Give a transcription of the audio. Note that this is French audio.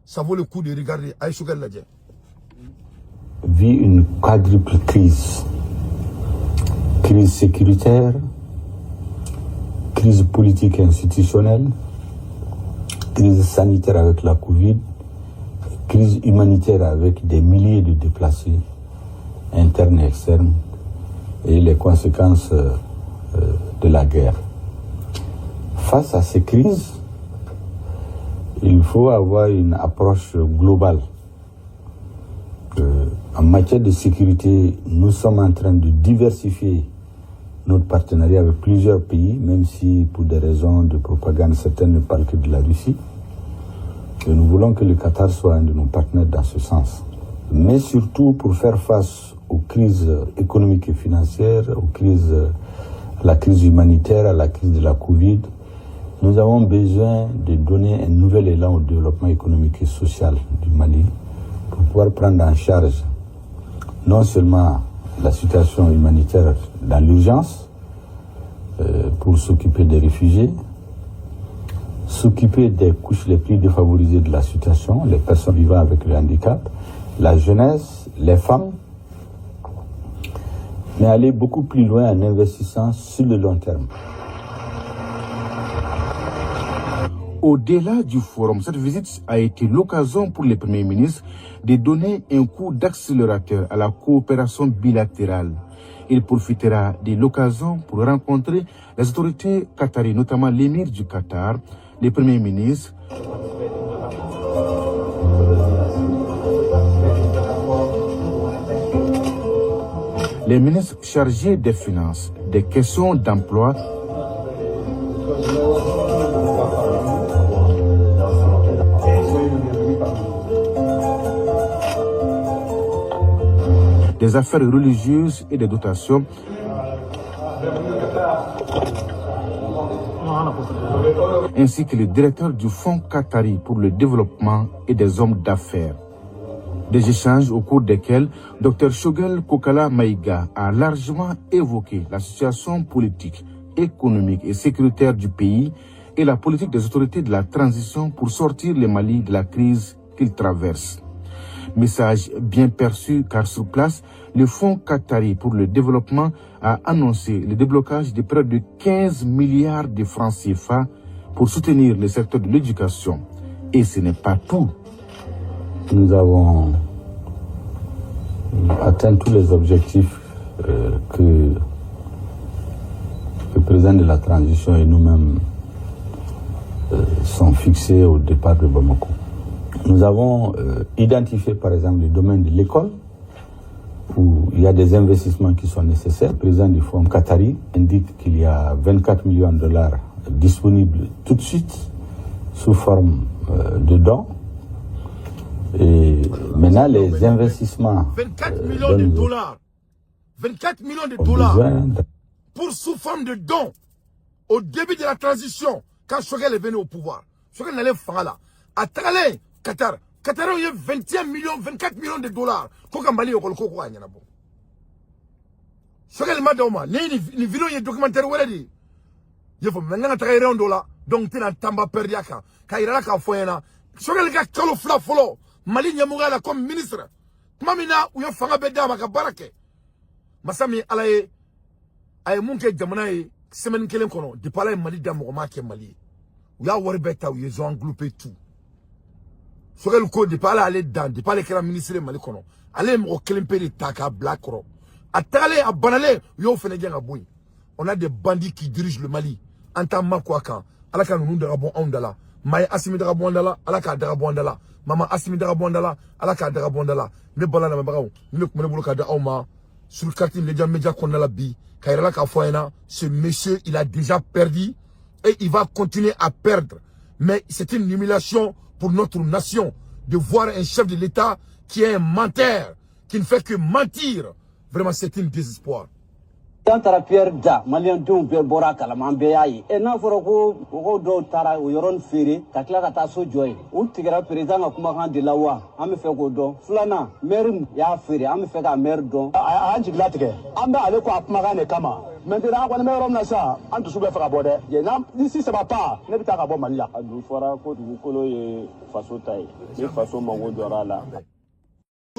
Ça vaut le coup de regarder. Vit une quadruple crise. Crise sécuritaire, crise politique et institutionnelle, crise sanitaire avec la Covid, crise humanitaire avec des milliers de déplacés internes et externes et les conséquences de la guerre. Face à ces crises, il faut avoir une approche globale. En matière de sécurité, nous sommes en train de diversifier notre partenariat avec plusieurs pays, même si pour des raisons de propagande, certains ne parlent que de la Russie. Et nous voulons que le Qatar soit un de nos partenaires dans ce sens. Mais surtout pour faire face aux crises économiques et financières, à la crise humanitaire, à la crise de la Covid, nous avons besoin de donner un nouvel élan au développement économique et social du Mali pour pouvoir prendre en charge non seulement la situation humanitaire dans l'urgence, pour s'occuper des réfugiés, s'occuper des couches les plus défavorisées de la situation, les personnes vivant avec le handicap, la jeunesse, les femmes, mais aller beaucoup plus loin en investissant sur le long terme. Au-delà du forum, cette visite a été l'occasion pour le Premier ministre de donner un coup d'accélérateur à la coopération bilatérale. Il profitera de l'occasion pour rencontrer les autorités qatariennes, notamment l'émir du Qatar, le Premier ministre, les ministres chargés des finances, des questions d'emploi, des affaires religieuses et des dotations, ainsi que le directeur du Fonds qatari pour le développement et des hommes d'affaires. Des échanges au cours desquels Dr Shogel Kokala Maïga a largement évoqué la situation politique, économique et sécuritaire du pays et la politique des autorités de la transition pour sortir le Mali de la crise qu'il traverse. Message bien perçu car sur place, le Fonds qatari pour le développement a annoncé le déblocage de près de 15 milliards de francs CFA pour soutenir le secteur de l'éducation. Et ce n'est pas tout. Nous avons atteint tous les objectifs que le président de la transition et nous-mêmes sont fixés au départ de Bamako. Nous avons identifié par exemple le domaine de l'école où il y a des investissements qui sont nécessaires. Le président du Fonds qatari indique qu'il y a 24 millions de dollars disponibles tout de suite sous forme de dons. Et maintenant, les investissements... 24 millions de dollars. 24 millions de dollars pour sous forme de dons au début de la transition, quand Shogel est venu au pouvoir. Shogel n'allait pas là. À Tralé, Qatar. Qatar a eu 21 millions, 24 millions de dollars. Koka Mali au Kolko quoi, n'y en a pas. Shogel m'a dit, ni vidéo, y documentaire, où est-ce il faut maintenant travailler en dollar. Donc, tu n'as pas perdu à quand. Quand il y a la foyena. Shogel a kalo fla folo. Mali Nyamuga la comme ministre. Mamina ou yon fanga beda maka barake. Masami alaye ay munke jamana e semaine kelen kono de pala Mali da mo ma ke Mali. Ou ya wori beta ou ils ont englobé tout. Sogel ko de pala aller dans de pala kala ministre Mali kono. Allez mo kelen peri taka black ro. Atale a banale yo fene jenga boy. On a des bandits qui dirigent le Mali. Anta makwaka. Alaka nous darabon ondala. Maye asimi darabon ondala, alaka darabon ondala. Maman Assimi Darabondala, Alaka Darabondala, ne balana mabarao, ne boloka da auma, sur le quartier les médias qu'on a la bi, Kairala Kafoena, ce monsieur il a déjà perdu et il va continuer à perdre. Mais c'est une humiliation pour notre nation de voir un chef de l'État qui est un menteur, qui ne fait que mentir. Vraiment, c'est un désespoir. Tant à Pierre Da, Malien Dum, Bora, Calamambeaï, et n'a pas de Tara ou Yoron Ferry, Taklata Sojoy, ou Tigra président of Maran de Lawa, Amefegodo, Flana, Merim, Ya Ferry, Amefega Merdon, Antiglatke, Amba Aleko Maran et Kama. Maintenant, on est en ça, en tout cas, à border. Ici, ça va pas, ne pas à Bomalia. À Doufara, Côte Bukolo et Faso Taï, et Faso Mango Dorala.